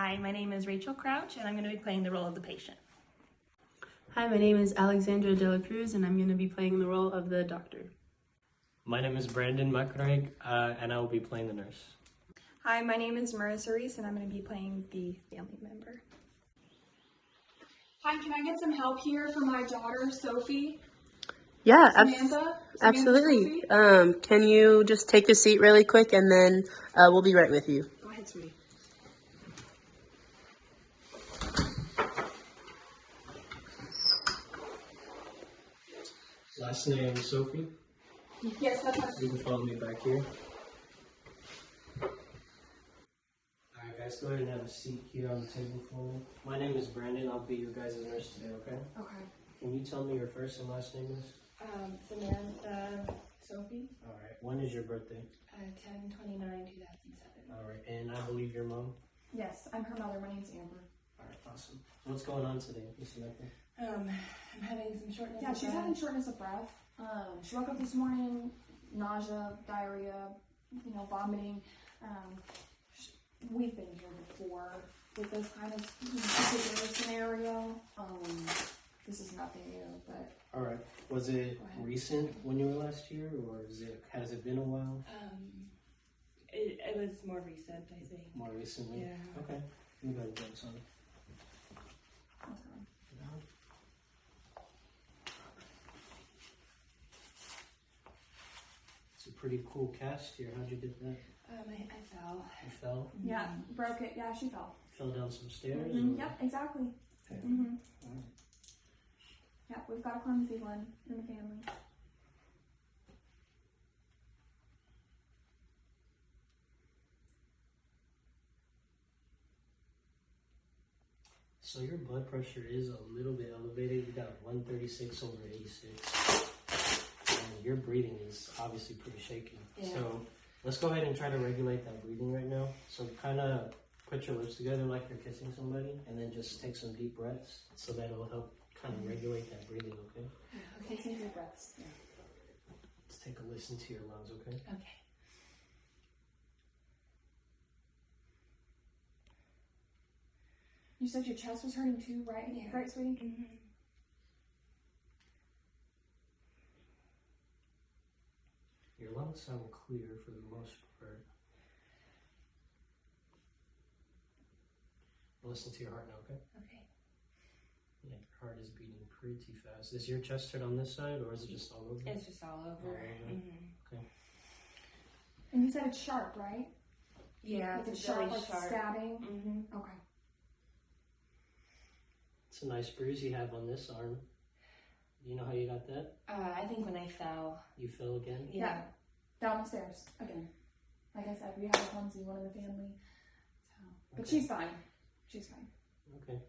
Hi, my name is Rachel Crouch, and I'm going to be playing the role of the patient. Hi, my name is Alexandra De La Cruz, and I'm going to be playing the role of the doctor. My name is Brandon McRae, and I will be playing the nurse. Hi, my name is Marissa Reese, and I'm going to be playing the family member. Hi, can I get some help here for my daughter, Sophie? Yeah, Samantha? absolutely. Sophie? Can you just take a seat really quick, and then we'll be right with you. Go ahead, sweetie. Last name Sophie. Yes, that's my You can follow me back here. Alright guys, go ahead and have a seat here on the table for me. My name is Brandon. I'll be your guys' nurse today, okay? Okay. Can you tell me your first and last name is? Samantha Sophie, Alright, when is your birthday? 10/29/2007. Alright, and I believe your mom? Yes, I'm her mother. My name's Amber. Alright, awesome. What's going on today, Miss Samantha? I'm having some shortness Yeah, of she's breath. having shortness of breath. She woke up this morning, nausea, diarrhea, vomiting. We've been here before with this kind of particular scenario. This is nothing new, but Alright, was it recent when you were last here, or has it been a while? It was more recent, I think. More recently? Yeah. Okay. You go ahead, son. It's a pretty cool cast here. How'd you get that? I fell. You fell? yeah, broke it. Yeah, she fell. Fell down some stairs? Mm-hmm. or- Yep, exactly. Okay. Mm-hmm. Alright. Yep, we've got a clumsy one in the family. So your blood pressure is a little bit elevated. You got 136 over 86. And your breathing is obviously pretty shaky. Yeah. So let's go ahead and try to regulate that breathing right now. So kind of put your lips together like you're kissing somebody, and then just take some deep breaths. So that'll help kind of regulate that breathing, okay? Take some deep breaths. Yeah. Let's take a listen to your lungs, okay? Okay. You said your chest was hurting too, right? Yeah. Right, sweetie? Mm-hmm. Your lungs sound clear for the most part. Listen to your heart now, okay? Okay. Yeah, your heart is beating pretty fast. Is your chest hurt on this side, or is it just all over? It's just all over. All over. Mm-hmm. Okay. And you said it's sharp, right? Yeah, It's it's sharp, really like sharp. stabbing. Mm-hmm. Okay. It's a nice bruise you have on this arm. Do you know how you got that? I think when I fell. You fell again? Yeah. Down the stairs again. Like I said, we have a clumsy one in the family. So, but Okay. she's fine. She's fine. Okay.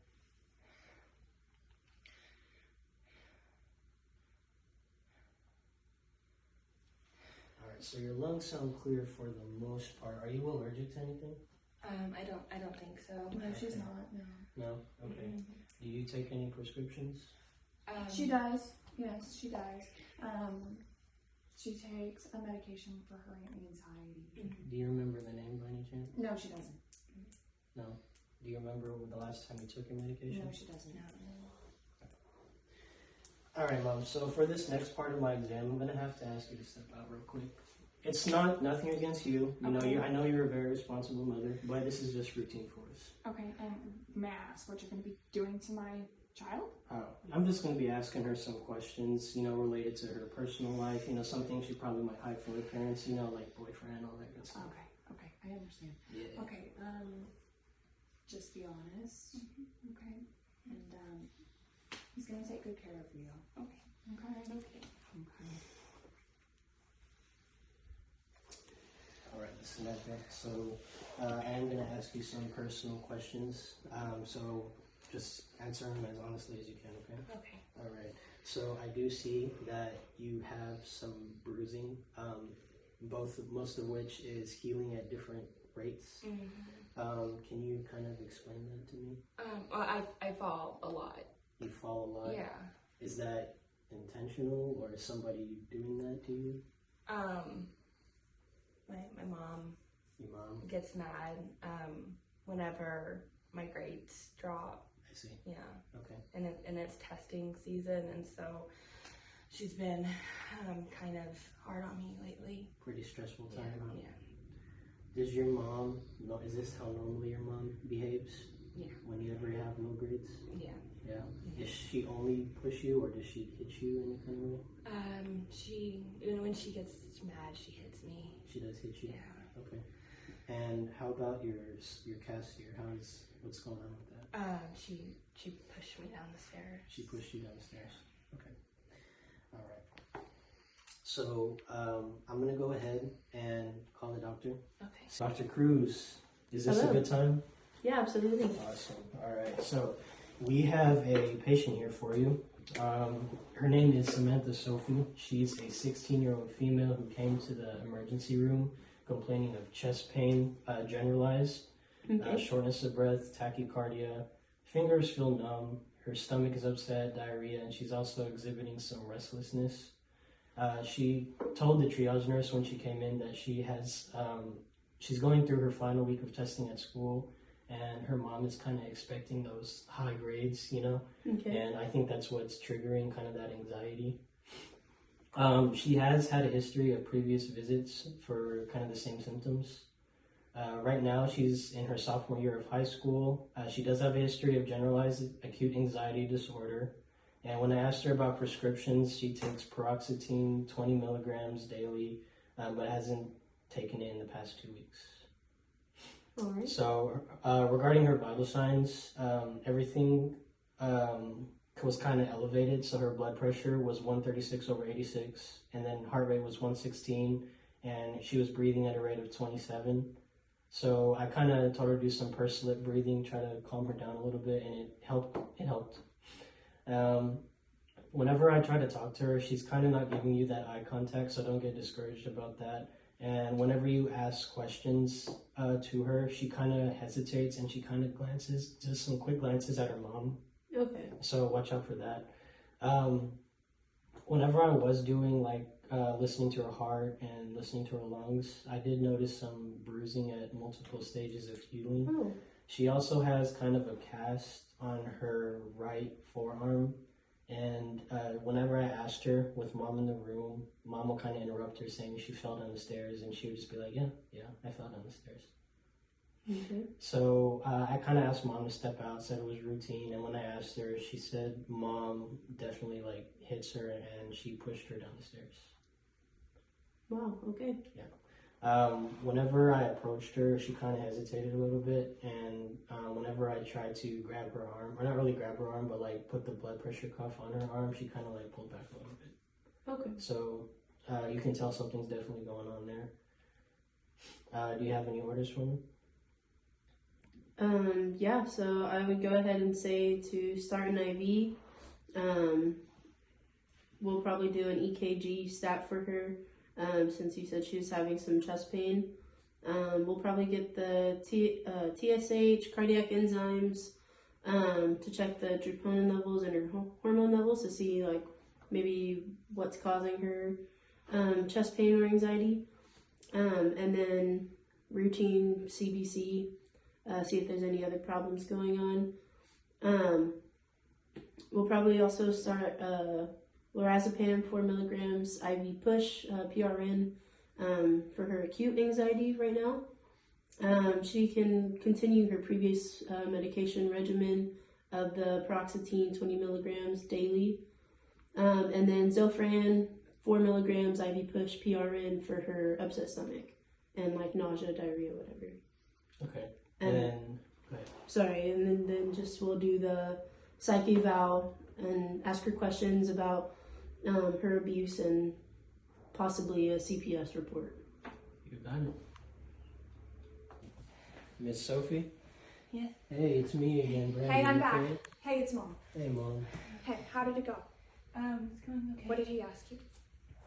Alright, so your lungs sound clear for the most part. Are you allergic to anything? I don't think so. No, she's Okay. not. No. No? Okay. Mhm. Do you take any prescriptions? She does. Yes, she does. She takes a medication for her anxiety. Do you remember the name by any chance? No, she doesn't. No. Do you remember the last time you took your medication? No, she doesn't. Alright, Mom, so for this next part of my exam, I'm going to have to ask you to step out real quick. It's nothing against you. Okay. I know you're a very responsible mother, but this is just routine for us. Okay, and may I ask what you're going to be doing to my child? I'm just going to be asking her some questions, related to her personal life, some things she probably might hide from her parents, like boyfriend, all that good stuff. Okay, I understand. Yeah. Okay, just be honest. Okay, and he's gonna take good care of you. Okay. Alright, Samantha. So I am going to ask you some personal questions. So just answer them as honestly as you can, okay? Okay. Alright. So I do see that you have some bruising, most of which is healing at different rates. Mm-hmm. Can you kind of explain that to me? Well, I fall a lot. You fall a lot? Yeah. Is that intentional, or is somebody doing that to you? My mom Your mom? gets mad whenever my grades drop. I see. Yeah. Okay. And it's testing season, and so she's been kind of hard on me lately. Pretty stressful time. Yeah. Does your mom know? Is this how normally your mom behaves? Yeah. When you ever have low grades? Yeah. Yeah. Does she only push you, or does she hit you any kind of way? She, even when she gets mad, she hits me. She does hit you. Yeah. Okay. And how about your cast year? What's going on with that? She pushed me down the stairs. She pushed you down the stairs. Okay. All right. So I'm gonna go ahead and call the doctor. Okay. Dr. Cruz, is this Hello. a good time? Yeah, absolutely. Awesome. All right. So we have a patient here for you. Her name is Samantha Sophie. She's a 16-year-old female who came to the emergency room complaining of chest pain, generalized, Okay. shortness of breath, tachycardia, fingers feel numb, her stomach is upset, diarrhea, and she's also exhibiting some restlessness. She told the triage nurse when she came in that she's going through her final week of testing at school, and her mom is kind of expecting those high grades, you know? Okay. And I think that's what's triggering kind of that anxiety. She has had a history of previous visits for kind of the same symptoms. Right now, she's in her sophomore year of high school. She does have a history of generalized acute anxiety disorder. And when I asked her about prescriptions, she takes paroxetine 20 milligrams daily, but hasn't taken it in the past 2 weeks. All right. So regarding her vital signs, everything was kind of elevated. So her blood pressure was 136/86, and then heart rate was 116, and she was breathing at a rate of 27. So I kind of told her to do some pursed lip breathing, try to calm her down a little bit, and it helped. Whenever I try to talk to her, she's kind of not giving you that eye contact, so don't get discouraged about that. And whenever you ask questions to her, she kind of hesitates and she kind of glances, just some quick glances at her mom. Okay. So watch out for that. Whenever I was doing listening to her heart and listening to her lungs, I did notice some bruising at multiple stages of healing. Oh. She also has kind of a cast on her right forearm. And whenever I asked her with mom in the room, mom will kind of interrupt her saying she fell down the stairs, and she would just be like, yeah, I fell down the stairs. Okay. So I kind of asked mom to step out, said it was routine, and when I asked her, she said mom definitely hits her, and she pushed her down the stairs. Wow. Okay. Whenever I approached her, she kind of hesitated a little bit, and whenever I tried to grab her arm, or not really grab her arm, but put the blood pressure cuff on her arm, she kind of pulled back a little bit. Okay. So you can tell something's definitely going on there. Do you have any orders for me? Yeah, so I would go ahead and say to start an IV. We'll probably do an EKG stat for her, since you said she was having some chest pain. We'll probably get the TSH, cardiac enzymes, to check the troponin levels and her hormone levels to see maybe what's causing her chest pain or anxiety. And then routine CBC, see if there's any other problems going on. We'll probably also start lorazepam 4 milligrams IV push, PRN, for her acute anxiety right now. She can continue her previous medication regimen of the paroxetine 20 milligrams daily. And then Zofran 4 milligrams IV push, PRN for her upset stomach and nausea, diarrhea, whatever. Okay. And then, go ahead. sorry, and then just we'll do the psych eval and ask her questions about her abuse and possibly a CPS report. You got it. Miss Sophie? Yeah. Hey, it's me again, Brandon. Hey, I'm You back. okay? Hey, it's Mom. Hey, Mom. Hey, how did it go? It's going okay. What did he ask you?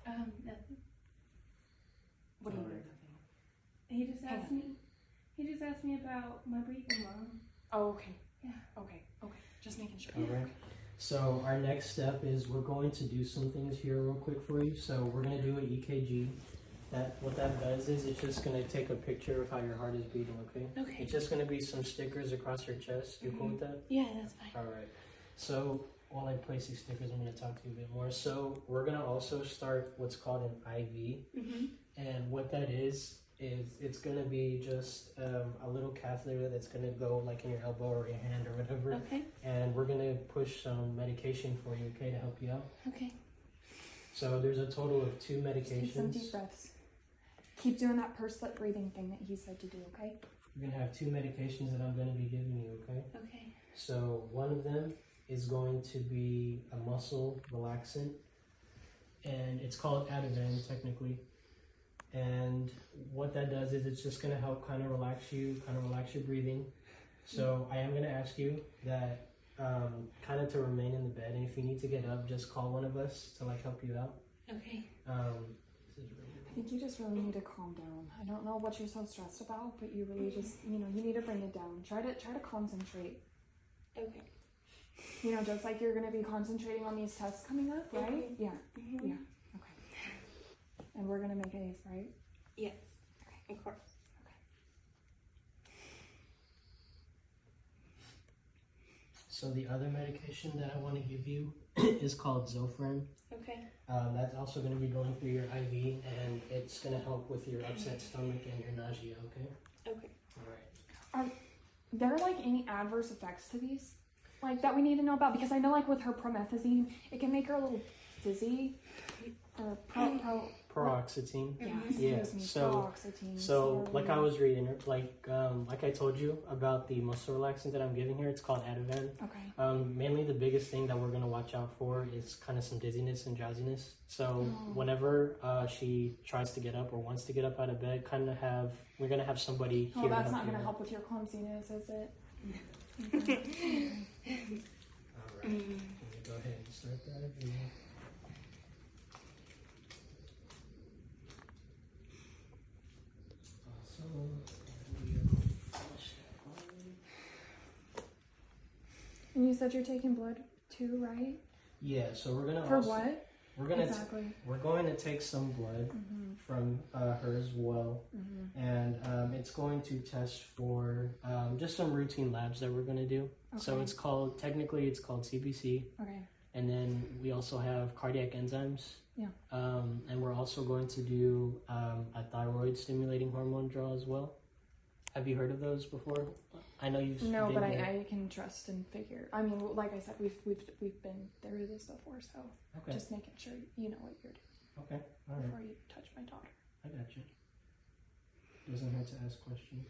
Nothing. What do you Alright. mean? He just Hang asked me. He just asked me about my breathing, Mom. Oh, okay. Yeah. Okay. Just making sure. All right. So our next step is we're going to do some things here real quick for you. So we're going to do an EKG. what that does is it's just gonna take a picture of how your heart is beating. Okay. Okay. It's just gonna be some stickers across your chest. You cool with that? Yeah, that's fine. All right. So while I place these stickers, I'm gonna talk to you a bit more. So we're gonna also start what's called an IV, and what that is it's gonna be just a little catheter that's gonna go like in your elbow or your hand or whatever. Okay. And we're gonna push some medication for you, okay, to help you out. Okay. So there's a total of 2 Take some medications. deep breaths. Keep doing that pursed lip breathing thing that he said to do, okay? You're gonna have 2 medications that I'm gonna be giving you, okay? Okay. So one of them is going to be a muscle relaxant, and it's called ADN technically. And what that does is it's just gonna help kind of relax your breathing. So I am gonna ask you that kind of to remain in the bed, and if you need to get up, just call one of us to like help you out. Okay. This is really I think you just really need to calm down. I don't know what you're so stressed about, but you really just, you need to bring it down. Try to concentrate. Okay. Just like you're going to be concentrating on these tests coming up, right? Yeah. Yeah. Okay. And we're going to make A's, right? Yes. Of course. So the other medication that I want to give you is called Zofran. Okay. That's also going to be going through your IV, and it's going to help with your upset stomach and your nausea, okay? Okay. All right. Are there like any adverse effects to these? Like that we need to know about? Because I know like with her promethazine, it can make her a little dizzy. Or Paroxetine. Yeah, Yeah, excuse me, so paroxetine, like sorry. I was reading, like I told you about the muscle relaxant that I'm giving here. It's called Ativan. Okay. Mainly the biggest thing that we're gonna watch out for is kind of some dizziness and drowsiness. So whenever she tries to get up or wants to get up out of bed, we're gonna have somebody here. Oh, that's to not going to you help with your clumsiness, is it? All right. Let me go ahead and start that. And you said you're taking blood too, right? Yeah, so we're gonna For what? We're gonna exactly? we're going to take some blood from her as well, and it's going to test for just some routine labs that we're gonna do. So Okay. it's called CBC, Okay. and then we also have cardiac enzymes. Yeah. And we're also going to do a thyroid stimulating hormone draw as well. Have you heard of those before? I know you've No, been but there. I can trust and figure. I mean, like I said, we've been through this before, so Okay. just making sure you know what you're doing Okay. All right. before you touch my daughter. I got you. Doesn't hurt to ask questions.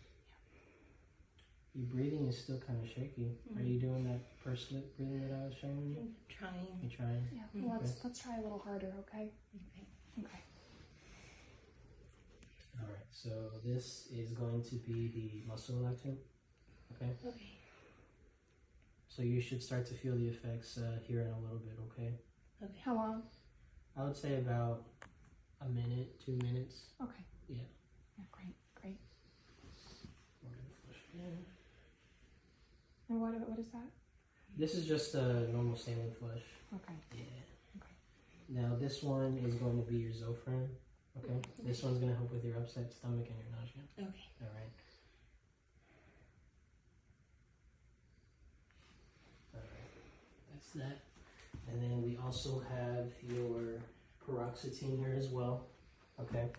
Your breathing is still kind of shaky. Are you doing that pursed lip breathing that I was showing you? I'm trying. You trying? Yeah. Well, let's try a little harder, okay? Okay. Okay. All right. So this is going to be the muscle relaxant. Okay. Okay. So you should start to feel the effects here in a little bit. Okay. Okay. How long? I would say about a minute, 2 minutes. Okay. Yeah. Yeah. Great. Great. We're gonna flush again. And what is that? This is just a normal saline flush. Okay. Yeah. Okay. Now this one is going to be your Zofran. Okay. This one's gonna help with your upset stomach and your nausea. Okay. All right. All right. That's that. And then we also have your paroxetine here as well. Okay.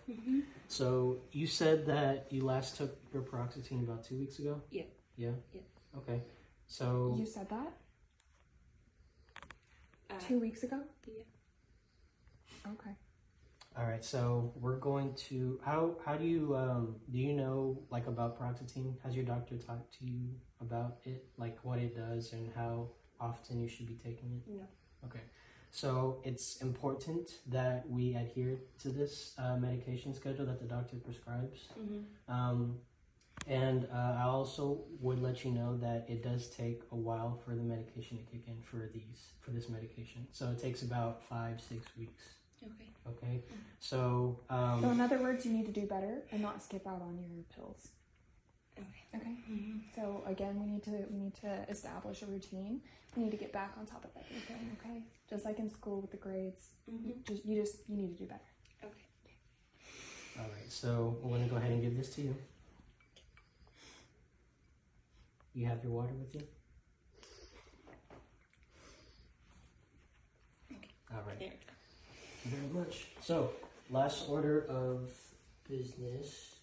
So you said that you last took your paroxetine about 2 weeks ago? Yeah. Yeah? Yeah. Okay. So You said that 2 weeks ago? Yeah. Okay. all right, so we're going to how do you know like about paroxetine? Has your doctor talked to you about it, like what it does and how often you should be taking it? No. Okay. So it's important that we adhere to this medication schedule that the doctor prescribes. And I also would let you know that it does take a while for the medication to kick in for this medication. So it takes about 5-6 weeks. Okay. Okay. So So in other words, you need to do better and not skip out on your pills. Okay. Okay. So again, we need to establish a routine. We need to get back on top of everything. Okay. Just like in school with the grades, you need to do better. Okay. All right, so I'm gonna go ahead and give this to you. You have your water with you? All right. There. Thank you very much. So, last order of business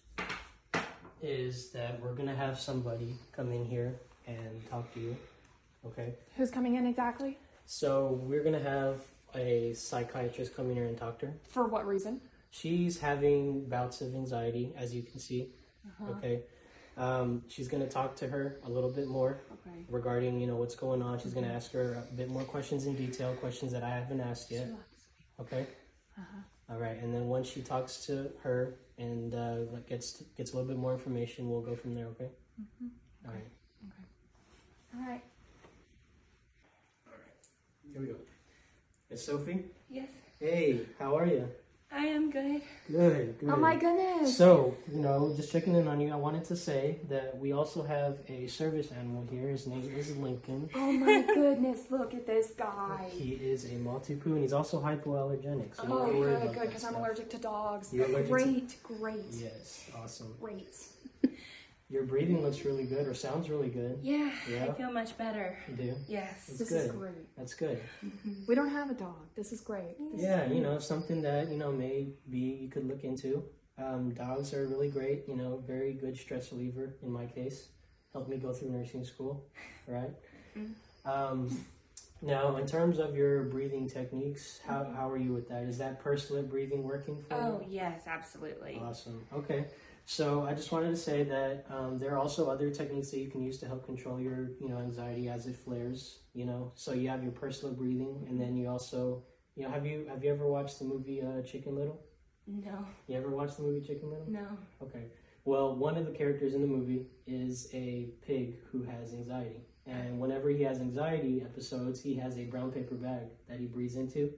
is that we're gonna have somebody come in here and talk to you. Okay. Who's coming in exactly? So we're gonna have a psychiatrist come in here and talk to her. For what reason? She's having bouts of anxiety, as you can see. Okay. She's gonna talk to her a little bit more Okay. regarding, what's going on. She's gonna ask her a bit more questions in detail, questions that I haven't asked yet. Okay. All right. And then once she talks to her and gets a little bit more information, we'll go from there. Okay. All right. All right. Here we go. It's Sophie. Yes, Hey, how are you? I am good. Good. Oh my goodness. So, just checking in on you, I wanted to say that we also have a service animal here. His name is Lincoln. Oh my goodness, look at this guy. He is a Maltipoo, and he's also hypoallergenic. So you Oh, don't worry good, about good, that because I'm stuff. allergic to dogs. You're allergic to- Great. Yes, awesome. Great. Your breathing looks really good, or sounds really good. Yeah, Yeah? I feel much better. You do? Yes. That's This good. is great. That's good. We don't have a dog. This is great. Yeah, something that, maybe you could look into. Dogs are really great, very good stress reliever in my case. Helped me go through nursing school, right? Now, in terms of your breathing techniques, how are you with that? Is that pursed lip breathing working for you? Oh, yes, absolutely. Awesome. Okay. So I just wanted to say that there are also other techniques that you can use to help control your, anxiety as it flares. So you have your pursed lip breathing, and then you also, have you ever watched the movie Chicken Little? No, You ever watched the movie Chicken Little? no. Okay. Well, one of the characters in the movie is a pig who has anxiety, and whenever he has anxiety episodes, he has a brown paper bag that he breathes into.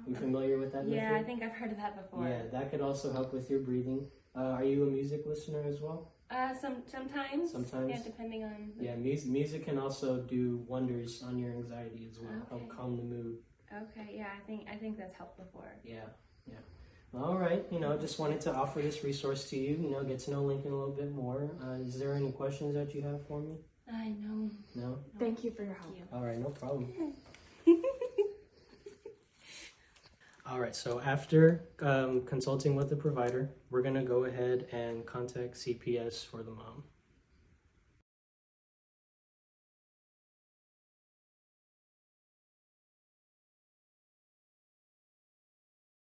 You familiar with that Yeah, I method? think I've heard of that before. Yeah, that could also help with your breathing. Are you a music listener as well? Sometimes. Sometimes? Yeah, depending on. Yeah, music can also do wonders on your anxiety as well. Okay. Help calm the mood. Okay, yeah, I think that's helped before. Yeah. All right, just wanted to offer this resource to you, get to know Lincoln a little bit more. Is there any questions that you have for me? I know. No? Thank you for your help. All right, no problem. All right, so after consulting with the provider, we're going to go ahead and contact CPS for the mom.